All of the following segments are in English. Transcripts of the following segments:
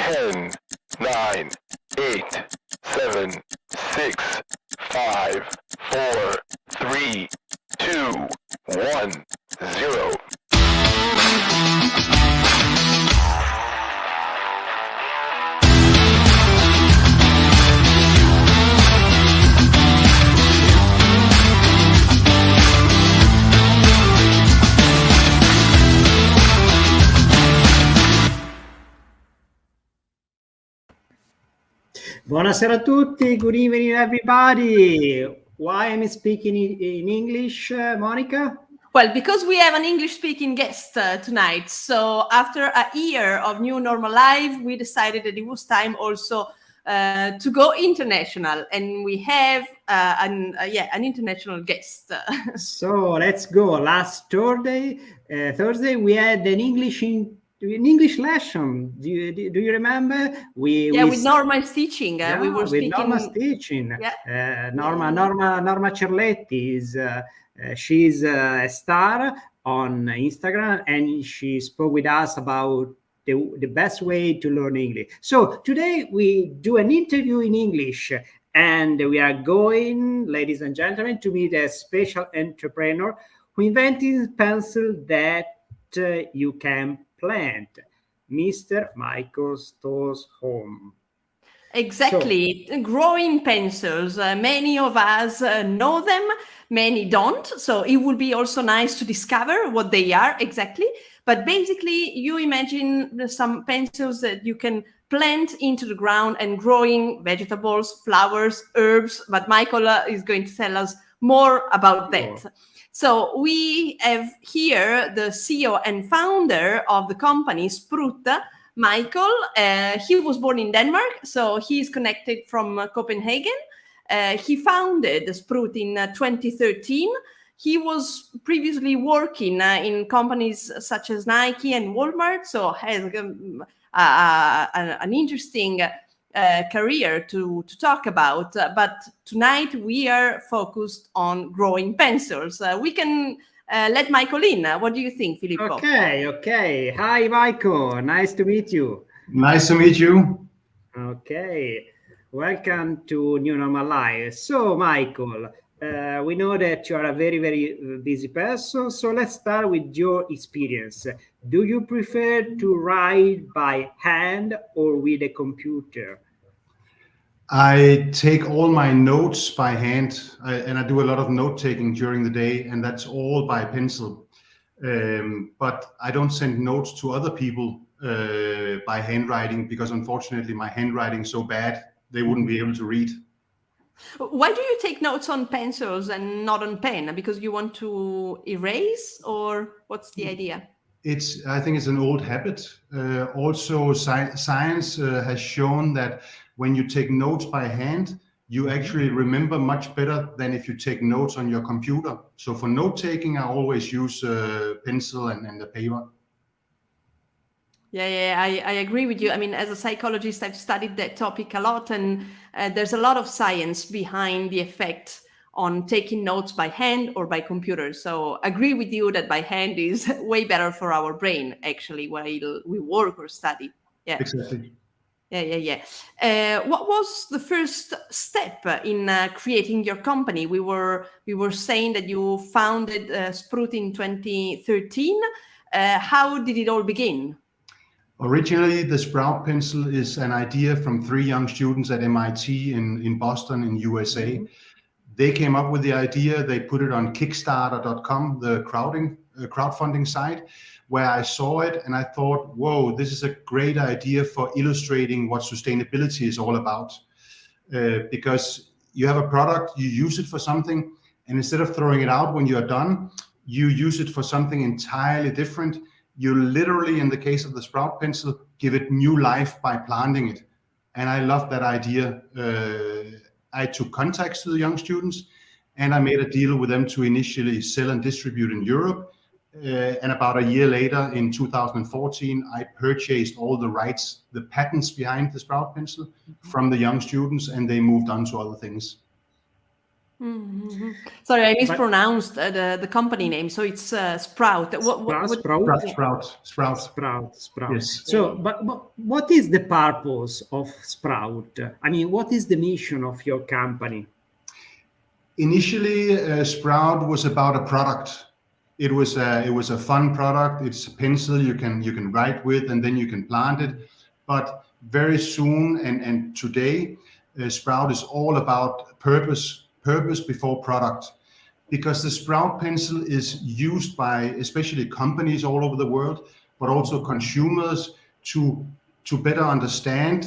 10, 9, 8, 7, 6, 5, 4, 3, 2, 1, 0. Buonasera a tutti, good evening everybody. Why am I speaking in English, Monica? Well, because we have an English-speaking guest tonight. So after a year of New Normal Live, we decided that it was time also to go international, and we have an international guest. So let's go. Last Thursday, we had an English lesson. Do you remember? With Norma's teaching. We were speaking. Norma's teaching. Yeah. Norma Cerletti is she's a star on Instagram, and she spoke with us about the best way to learn English. So today we do an interview in English, and we are going, ladies and gentlemen, to meet a special entrepreneur who invented a pencil that you can plant, Mr. Michael Stausholm. Exactly. So, growing pencils. Many of us know them, many don't. So it would be also nice to discover what they are exactly. But basically, you imagine some pencils that you can plant into the ground and growing vegetables, flowers, herbs. But Michael is going to tell us more about that. Oh. So we have here the CEO and founder of the company Sprut, Michael. He was born in Denmark, so he's connected from Copenhagen. He founded Sprut in 2013. He was previously working in companies such as Nike and Walmart, so has an interesting career to talk about. But tonight we are focused on growing pencils. We can let Michael in. What do you think, Filippo? Okay. Hi, Michael. Nice to meet you. Nice to meet you. Okay. Welcome to New Normal Life. So, Michael, we know that you are a very, very busy person. So let's start with your experience. Do you prefer to write by hand or with a computer? I take all my notes by hand, and I do a lot of note taking during the day, and that's all by pencil. But I don't send notes to other people by handwriting, because unfortunately my handwriting is so bad they wouldn't be able to read. Why do you take notes on pencils and not on pen? Because you want to erase, or what's the idea? I think it's an old habit. Also, science has shown that when you take notes by hand, you actually remember much better than if you take notes on your computer. So for note taking, I always use pencil and the paper. Yeah, I agree with you. I mean, as a psychologist, I've studied that topic a lot, and there's a lot of science behind the effect on taking notes by hand or by computer. So agree with you that by hand is way better for our brain, actually, while we work or study. Yeah. Exactly. Yeah. What was the first step in creating your company? We were saying that you founded Sprut in 2013. How did it all begin? Originally, the Sprout pencil is an idea from 3 young students at MIT in Boston in USA. Mm-hmm. They came up with the idea. They put it on Kickstarter.com, the crowdfunding site, where I saw it and I thought, whoa, this is a great idea for illustrating what sustainability is all about. Because you have a product, you use it for something, and instead of throwing it out when you are done, you use it for something entirely different. You literally, in the case of the Sprout pencil, give it new life by planting it. And I love that idea. I took contacts to the young students, and I made a deal with them to initially sell and distribute in Europe. And about a year later, in 2014, I purchased all the rights, the patents behind the Sprout pencil from the young students, and they moved on to other things. Mhm. Sorry, I mispronounced the company name. So it's Sprout. Sprout. Yes. So, but what is the purpose of Sprout? I mean, what is the mission of your company? Initially, Sprout was about a product. It was a fun product. It's a pencil you can write with, and then you can plant it. But very soon and today, Sprout is all about purpose before product, because the Sprout pencil is used by especially companies all over the world, but also consumers to better understand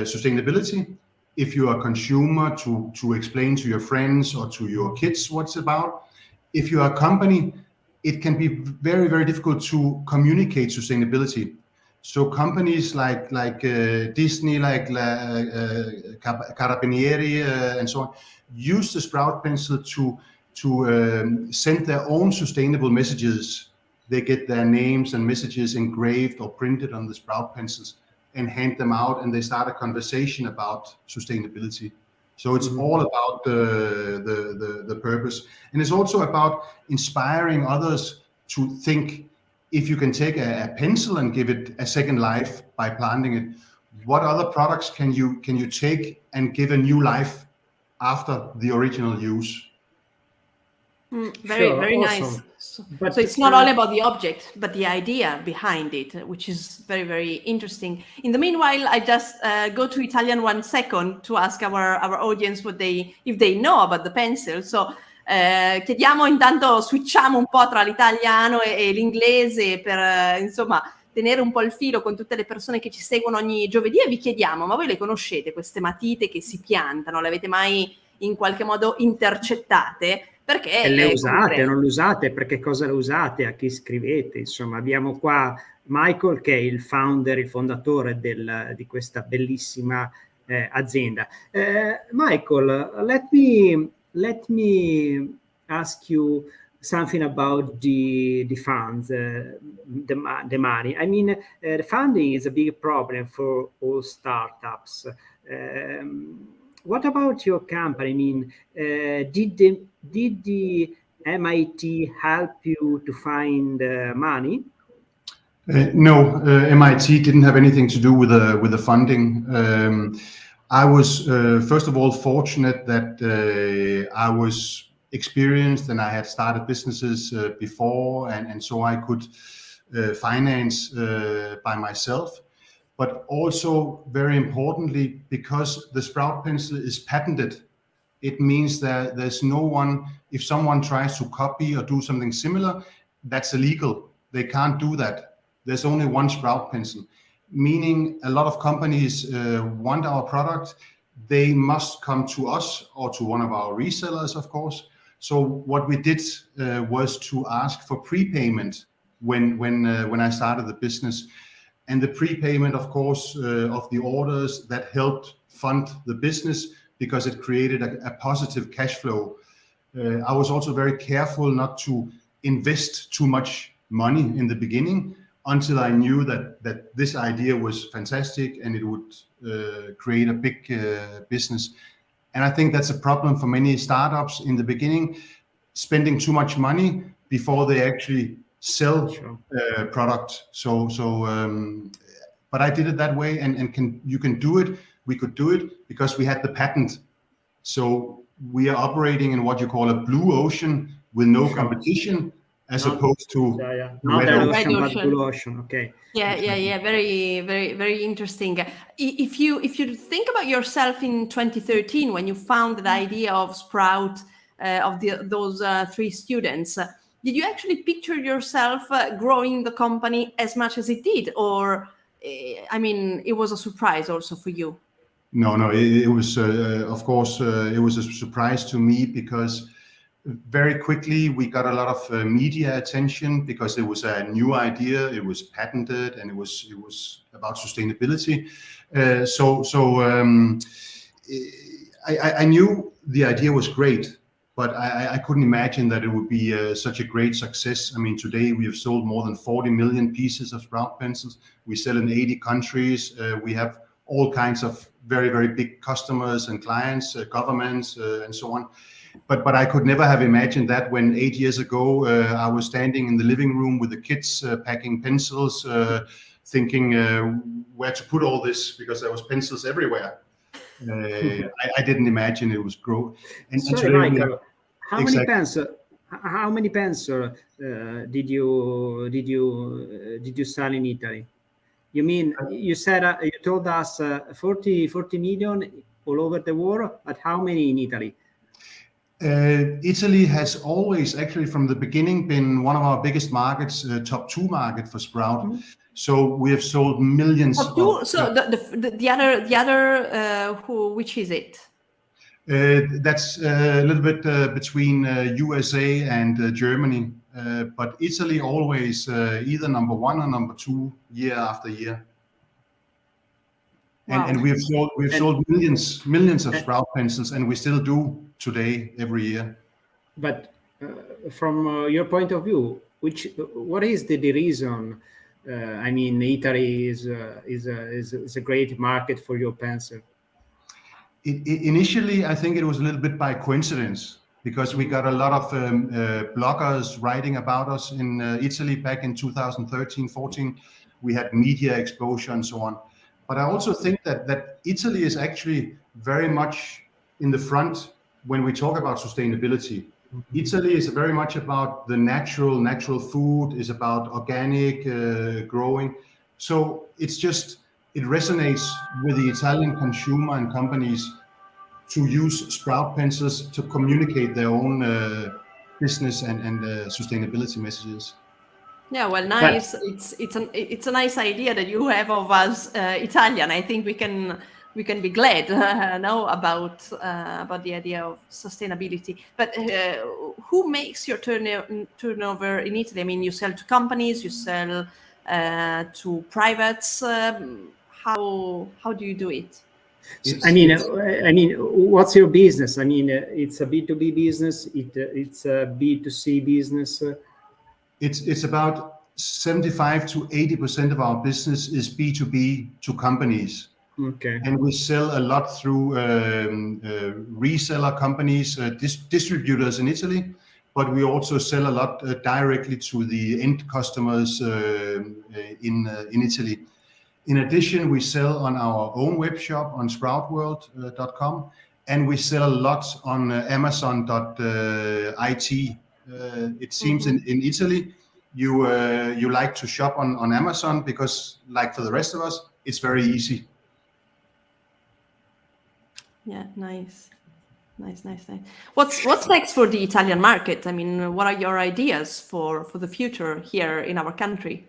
sustainability. If you are a consumer, to explain to your friends or to your kids what's about. If you are a company, it can be very, very difficult to communicate sustainability. So companies like Disney, like Carabinieri, and so on, use the Sprout pencil to send their own sustainable messages. They get their names and messages engraved or printed on the Sprout pencils and hand them out, and they start a conversation about sustainability. So it's all about the purpose, and it's also about inspiring others to think. If you can take a pencil and give it a second life by planting it, what other products can you take and give a new life after the original use? Very nice. Awesome. So But it's not all about the object, but the idea behind it, which is very, very interesting. In the meanwhile, I just go to Italian 1 second to ask our audience if they know about the pencil. So chiediamo intanto, switchiamo un po' tra l'italiano e l'inglese per insomma tenere un po' il filo con tutte le persone che ci seguono ogni giovedì, e vi chiediamo: ma voi le conoscete queste matite che si piantano? Le avete mai in qualche modo intercettate? Perché le usate, non le usate, perché cosa le usate, a chi scrivete? Insomma, abbiamo qua Michael che è il fondatore di questa bellissima azienda. Michael, let me ask you something about the funds, the money. I mean, the funding is a big problem for all startups. What about your company? I mean, did the MIT help you to find money? No, MIT didn't have anything to do with the funding. I was first of all fortunate that I was experienced and I had started businesses before, and so I could finance by myself. But also, very importantly, because the Sprout pencil is patented, it means that there's no one, if someone tries to copy or do something similar, that's illegal. They can't do that. There's only one Sprout pencil, meaning a lot of companies want our product. They must come to us or to one of our resellers, of course. So what we did was to ask for prepayment when I started the business. And the prepayment, of course, of the orders, that helped fund the business because it created a positive cash flow. I was also very careful not to invest too much money in the beginning until I knew that this idea was fantastic and it would create a big business. And I think that's a problem for many startups in the beginning, spending too much money before they actually sell product. But I did it that way, and you can do it. We could do it because we had the patent. So we are operating in what you call a blue ocean with no competition, as opposed to not red red ocean. ocean, but blue ocean. Okay. Yeah. Very, very, very interesting. If you think about yourself in 2013, when you found the idea of Sprout, of those 3 students, did you actually picture yourself growing the company as much as it did, or I mean, it was a surprise also for you? No, it was of course it was a surprise to me, because very quickly we got a lot of media attention because it was a new idea, it was patented, and it was about sustainability. I knew the idea was great, but I couldn't imagine that it would be such a great success. I mean, today we have sold more than 40 million pieces of Sprout pencils. We sell in 80 countries. We have all kinds of very, very big customers and clients, governments, and so on. But I could never have imagined that when 8 years ago I was standing in the living room with the kids packing pencils, thinking where to put all this because there was pencils everywhere. I didn't imagine it was grow. And Sorry, today Michael, how many exactly. pens? How many pens did you sell in Italy? You mean you said you told us 40 million all over the world, but how many in Italy? Italy has always, actually from the beginning, been one of our biggest markets, top 2 market for Sprout. Mm-hmm. So we have sold millions. So the other which is it? That's a little bit between USA and Germany, but Italy always either number 1 or number 2 year after year. Wow. And we've sold millions of Sprout pencils, and we still do today every year. But from your point of view, what is the reason? I mean, Italy is a great market for your pencil. Initially, I think it was a little bit by coincidence because we got a lot of bloggers writing about us in Italy back in 2013-14. We had media exposure and so on. But I also think that Italy is actually very much in the front when we talk about sustainability. Mm-hmm. Italy is very much about the natural food, is about organic growing. So it resonates with the Italian consumer and companies to use Sprout pencils to communicate their own business and sustainability messages. Yeah, well, nice. It's a nice idea that you have of us Italian. I think we can be glad now about the idea of sustainability. But who makes your turnover in Italy? I mean, you sell to companies, you sell to privates. How do you do it? I mean, what's your business? I mean, it's a B2B business. It's a B2C business. It's about 75 to 80% of our business is B2B to companies. Okay. And we sell a lot through reseller companies, distributors in Italy, but we also sell a lot directly to the end customers in Italy. In addition, we sell on our own web shop on sproutworld.com, and we sell a lot on Amazon.it. It seems in Italy, you like to shop on Amazon because, like for the rest of us, it's very easy. Yeah, nice. What's next for the Italian market? I mean, what are your ideas for the future here in our country?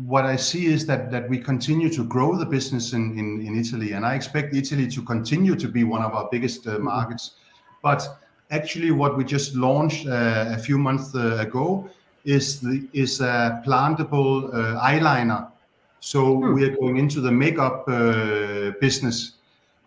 What I see is that we continue to grow the business in Italy, and I expect Italy to continue to be one of our biggest markets. But actually, what we just launched a few months ago is a plantable eyeliner. So we are going into the makeup business.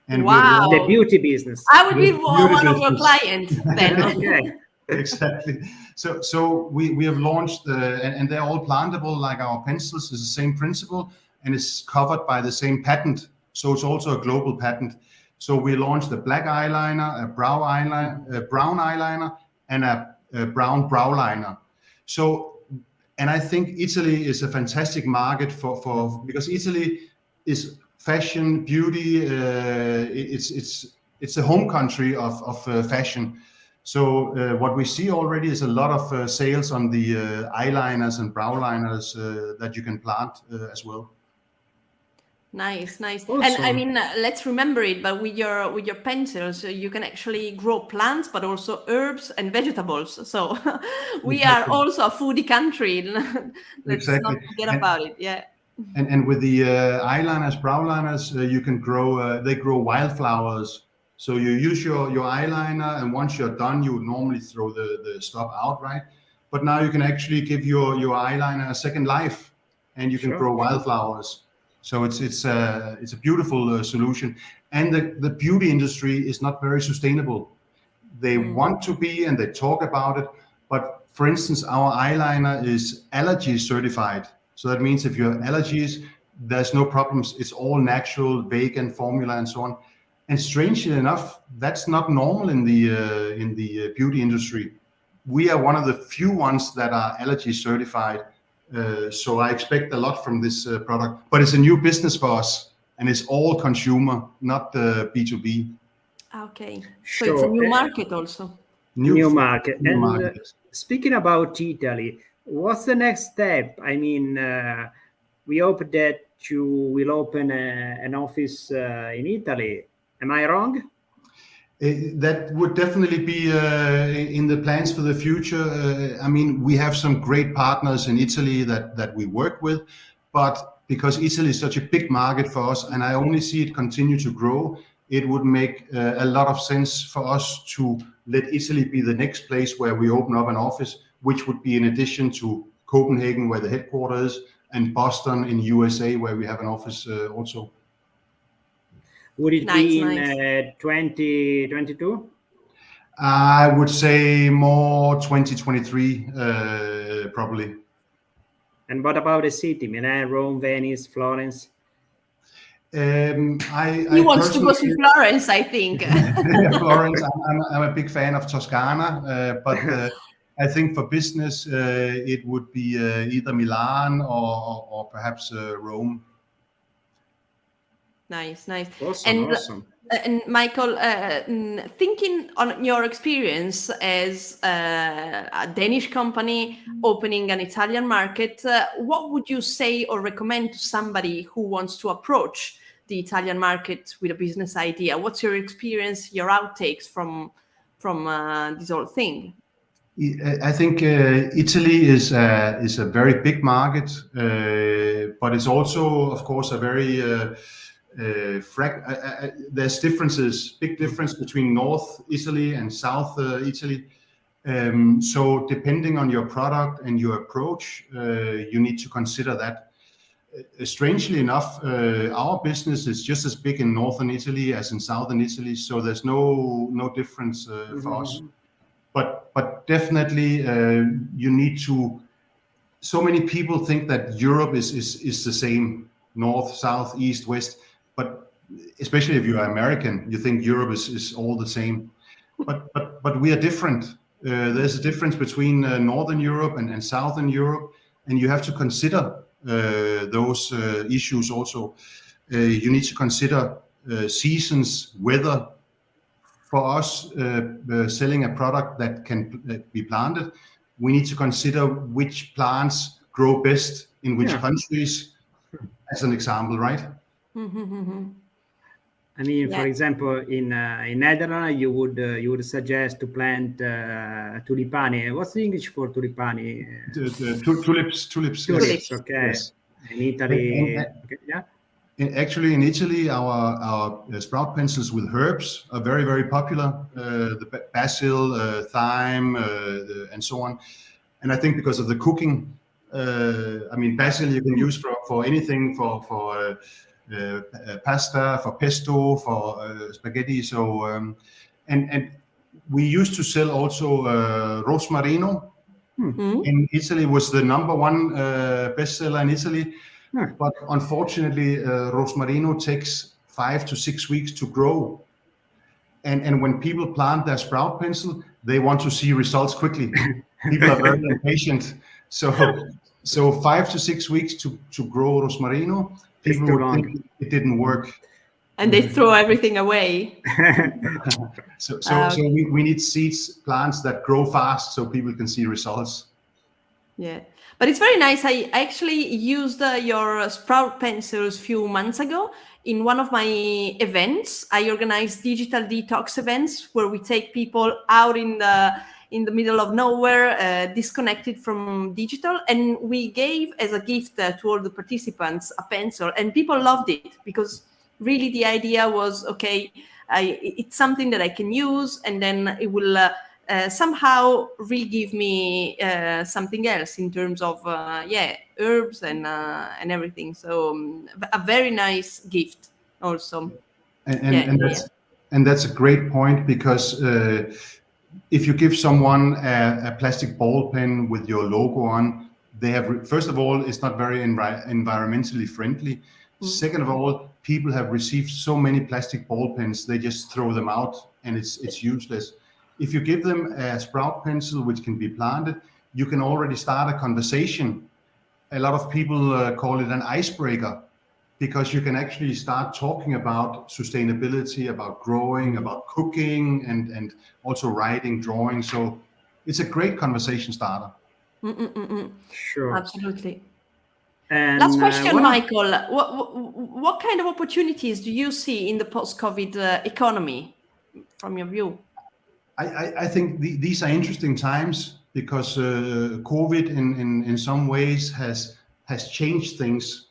And wow, the beauty business. I would be one of your clients then. Okay. Exactly. So we have launched and they're all plantable like our pencils. It's the same principle and it's covered by the same patent. So it's also a global patent. So we launched a black eyeliner, a brown eyeliner, and a brown brow liner. So, and I think Italy is a fantastic market for because Italy is fashion, beauty. It's a home country of fashion. So what we see already is a lot of sales on the eyeliners and brow liners that you can plant as well. Nice. Awesome. And I mean, let's remember it, but with your pencils, you can actually grow plants, but also herbs and vegetables. So we are also a foodie country. Let's not forget about it. Yeah. And with the eyeliners, brow liners, you can grow. They grow wildflowers. So you use your eyeliner, and once you're done, you would normally throw the stuff out, right? But now you can actually give your eyeliner a second life, and you can grow wildflowers. So it's a beautiful solution. And the beauty industry is not very sustainable. They want to be, and they talk about it. But for instance, our eyeliner is allergy certified. So that means if you have allergies, there's no problems. It's all natural, vegan formula and so on. And strangely enough, that's not normal in the beauty industry. We are one of the few ones that are allergy certified. So I expect a lot from this product, but it's a new business for us, and it's all consumer, not B2B. Okay, so Sure. it's a new market also. New market. New And market. speaking about Italy, what's the next step? I mean, we hope that you will open an office in Italy. Am I wrong? That would definitely be in the plans for the future. I mean, we have some great partners in Italy that we work with, but because Italy is such a big market for us, and I only see it continue to grow, it would make a lot of sense for us to let Italy be the next place where we open up an office, which would be in addition to Copenhagen, where the headquarters is, and Boston in USA, where we have an office also. Would it Nice, be in nice. 2022? I would say more 2023, probably. And what about the city? Milan, Rome, Venice, Florence? He wants to go to Florence, I think. Florence, I'm a big fan of Toscana, but I think for business it would be either Milan or perhaps Rome. Nice, nice. Awesome, awesome. And Michael, thinking on your experience as a Danish company opening an Italian market, what would you say or recommend to somebody who wants to approach the Italian market with a business idea? What's your experience, your outtakes from this whole thing? I think Italy is a very big market, but it's also, of course, a very there's big difference between North Italy and South Italy. So depending on your product and your approach, you need to consider that. Strangely enough, our business is just as big in Northern Italy as in Southern Italy, so there's no difference for us. But definitely you need to. So many people think that Europe is the same, north, south, east, west. But especially if you are American, you think Europe is all the same. But we are different. There's a difference between Northern Europe and Southern Europe, and you have to consider those issues also. You need to consider seasons, weather. For us, selling a product that can be planted, we need to consider which plants grow best in which countries, as an example, right? I mean, for example, in Netherlands, you would suggest to plant tulipani. What's the English for tulipani? Tulips. Tulips. Okay. Yes. In Italy, yeah. Actually, in Italy, our sprout pencils with herbs are very, very popular. The basil, thyme, and so on. And I think because of the cooking, I mean, basil you can use for anything, for pasta, for pesto, for spaghetti. So, and we used to sell also rosmarino. In Italy was the #1 bestseller in Italy. But unfortunately, rosmarino takes 5 to 6 weeks to grow. And when people plant their sprout pencil, they want to see results quickly. People are very impatient. So 5 to 6 weeks to grow rosmarino, people would think it didn't work. And they throw everything away. So we need seeds, plants that grow fast so people can see results. Yeah. But it's very nice. I actually used your sprout pencils a few months ago in one of my events. I organized digital detox events where we take people out in the middle of nowhere, disconnected from digital, and we gave as a gift to all the participants a pencil, and people loved it because really the idea was, okay, it's something that I can use, and then it will somehow re-give me something else in terms of herbs and everything. So a very nice gift also. And that's a great point, because if you give someone a plastic ball pen with your logo on, they have first of all, it's not very environmentally friendly, Second of all, people have received so many plastic ball pens, they just throw them out and it's useless. If you give them a sprout pencil which can be planted, you can already start a conversation. A lot of people call it an icebreaker, because you can actually start talking about sustainability, about growing, about cooking, and also writing, drawing. So it's a great conversation starter. Sure. Absolutely. And Last question, Michael. What kind of opportunities do you see in the post-COVID economy from your view? I think these are interesting times, because COVID in some ways has changed things.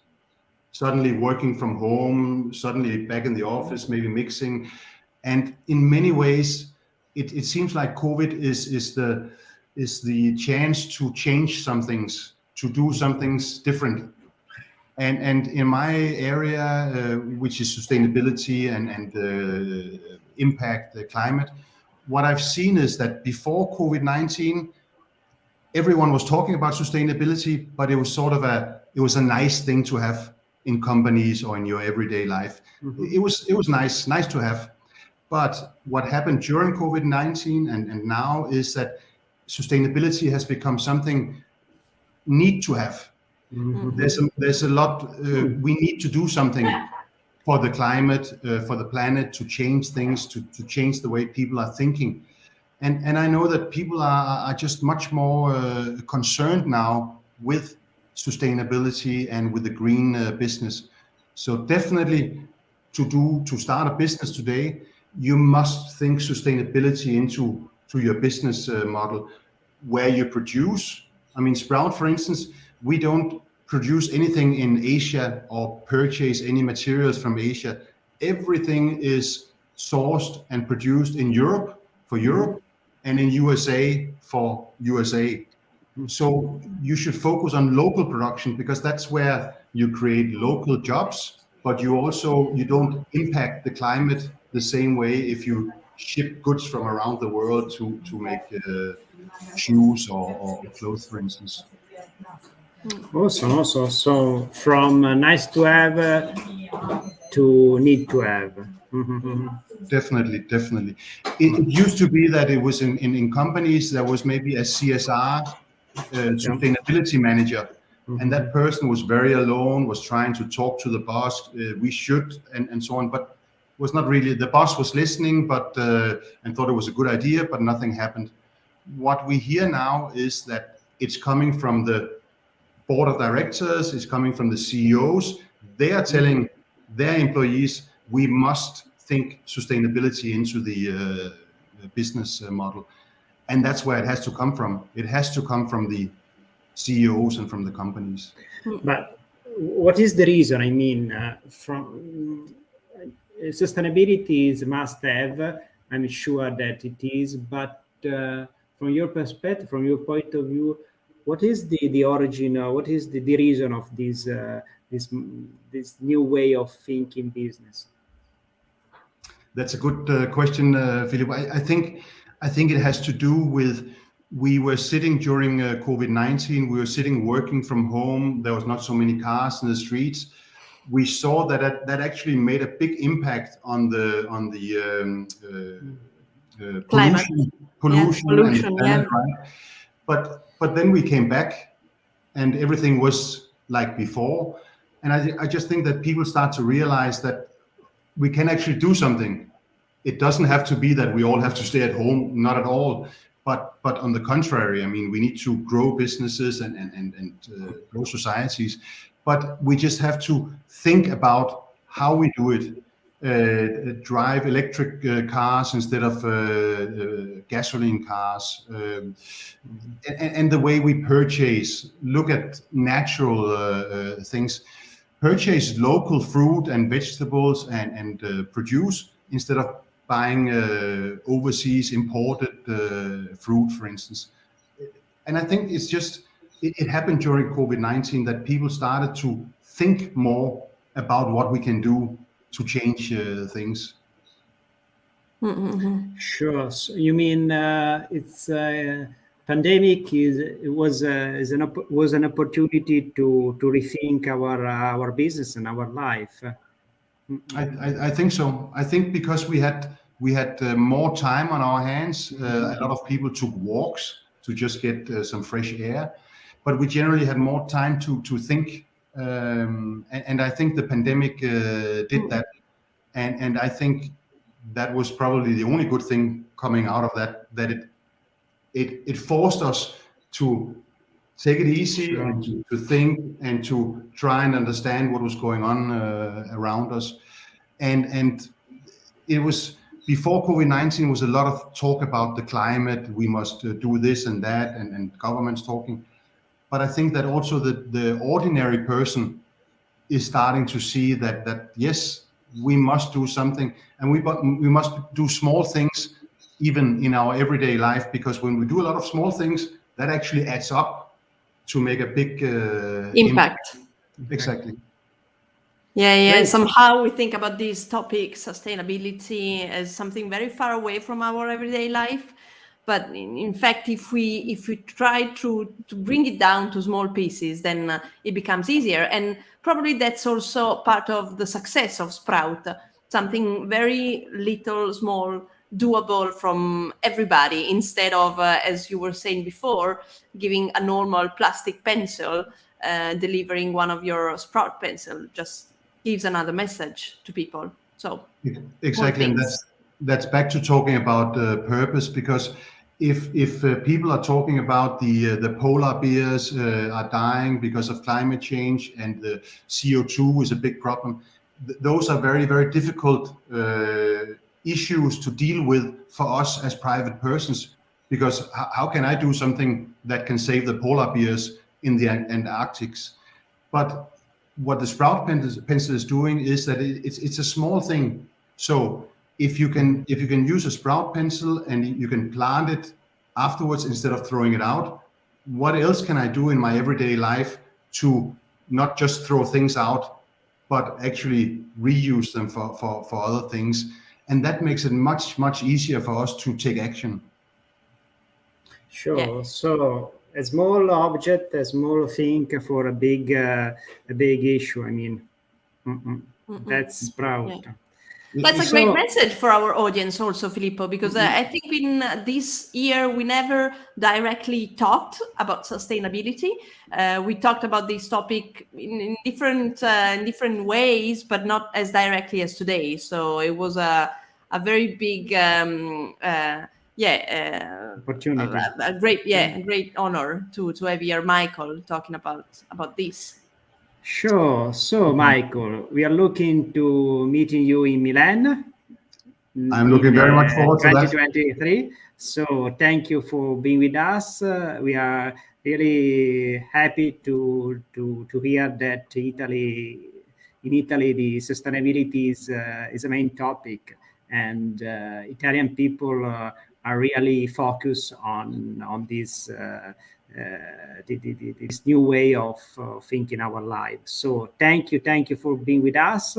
Suddenly working from home, suddenly back in the office, maybe mixing. And in many ways, it seems like COVID is the chance to change some things, to do some things different. And in my area, which is sustainability and impact the climate, what I've seen is that before COVID-19, everyone was talking about sustainability, but it was sort of a nice thing to have in companies or in your everyday life. It was nice to have. But what happened during COVID-19 and now is that sustainability has become something need to have. There's a lot, we need to do something for the climate, for the planet, to change things, to change the way people are thinking. And I know that people are just much more concerned now with sustainability and with the green business. So definitely to start a business today, you must think sustainability into your business model, where you produce. I mean, Sprout, for instance, we don't produce anything in Asia or purchase any materials from Asia. Everything is sourced and produced in Europe for Europe, and in USA for USA. So you should focus on local production, because that's where you create local jobs, but you don't impact the climate the same way if you ship goods from around the world to make shoes or clothes, for instance. Awesome. So from nice to have to need to have. Definitely. It used to be that it was in companies there was maybe a CSR sustainability manager, and that person was very alone, was trying to talk to the boss, we should, and so on, but was not really, the boss was listening, but and thought it was a good idea, but nothing happened. What we hear now is that it's coming from the board of directors, it's coming from the CEOs. They are telling their employees, we must think sustainability into the business model. And that's where it has to come from. It has to come from the CEOs and from the companies. But what is the reason? I mean, from sustainability is must have. I'm sure that it is. But from your perspective, from your point of view, what is the origin? What is the reason of this new way of thinking business? That's a good question, Philip. I think it has to do with, we were sitting during COVID-19, we were sitting working from home, there was not so many cars in the streets. We saw that actually made a big impact on the pollution, right? But then we came back and everything was like before. And I just think that people start to realize that we can actually do something. It doesn't have to be that we all have to stay at home, not at all. But on the contrary, I mean, we need to grow businesses and grow societies. But we just have to think about how we do it. Drive electric cars instead of gasoline cars. And the way we purchase, look at natural things. Purchase local fruit and vegetables and produce instead of buying overseas imported fruit, for instance. And I think it's just, it happened during COVID-19 that people started to think more about what we can do to change things. Sure. So you mean it's pandemic was an opportunity to rethink our business and our life. I think so. I think because we had more time on our hands. A lot of people took walks to just get some fresh air, but we generally had more time to think. And I think the pandemic did that. And I think that was probably the only good thing coming out of that. That it forced us to take it easy and to think and to try and understand what was going on around us. And it was before COVID-19 was a lot of talk about the climate. We must do this and that, and governments talking. But I think that also the ordinary person is starting to see that yes, we must do something, and we must do small things even in our everyday life, because when we do a lot of small things, that actually adds up to make a big impact. Exactly. Yeah. Great. Somehow we think about this topic, sustainability, as something very far away from our everyday life. But in fact, if we try to bring it down to small pieces, then it becomes easier. And probably that's also part of the success of Sprout. Something very little, small, doable from everybody, instead of, as you were saying before, giving a normal plastic pencil, delivering one of your Sprout pencil just gives another message to people. So exactly, and that's back to talking about purpose, because if people are talking about the polar bears are dying because of climate change and the CO2 is a big problem, those are very, very difficult issues to deal with for us as private persons, because how can I do something that can save the polar bears in the Antarctics? But what the Sprout pencil is doing is that it's a small thing. So if you can use a Sprout pencil and you can plant it afterwards instead of throwing it out, what else can I do in my everyday life to not just throw things out, but actually reuse them for other things? And that makes it much, much easier for us to take action. Sure. Yeah. So a small object, a small thing for a big issue. I mean, that's Sprout. Yeah. That's a great message for our audience also, Filippo, because I think in this year we never directly talked about sustainability. We talked about this topic in different ways, but not as directly as today. So it was a very big Opportunity. a great honor to have here Michael talking about this. Sure. So, Michael, we are looking to meeting you in Milan. I'm looking very much forward to that. 2023. So, thank you for being with us. We are really happy to hear that in Italy, the sustainability is a main topic, and Italian people are really focused on this. This new way of thinking our lives. So thank you for being with us,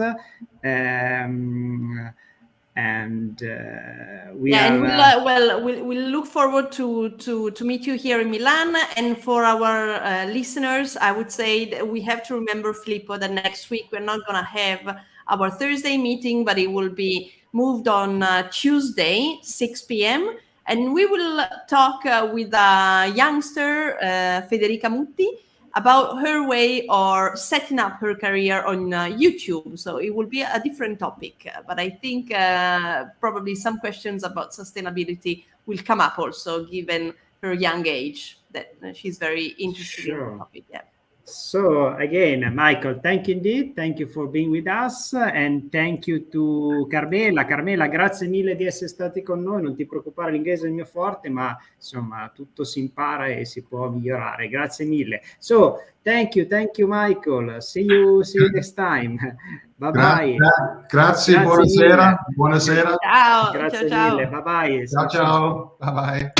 and we'll look forward to meet you here in Milan. And for our listeners, I would say that we have to remember, Filippo, that next week we're not going to have our Thursday meeting, but it will be moved on Tuesday, 6 p.m. And we will talk with a youngster, Federica Mutti, about her way of setting up her career on YouTube. So it will be a different topic. But I think probably some questions about sustainability will come up also, given her young age, that she's very interested in the topic. Yeah. So again, Michael, thank you indeed. Thank you for being with us, and thank you to Carmela. Carmela, grazie mille di essere stati con noi. Non ti preoccupare, l'inglese è il mio forte, ma insomma tutto si impara e si può migliorare. Grazie mille. So thank you, Michael. See you next time. Bye bye. Grazie, buonasera. Buonasera. Ciao. Grazie ciao. mille. Bye bye. Ciao. Bye bye.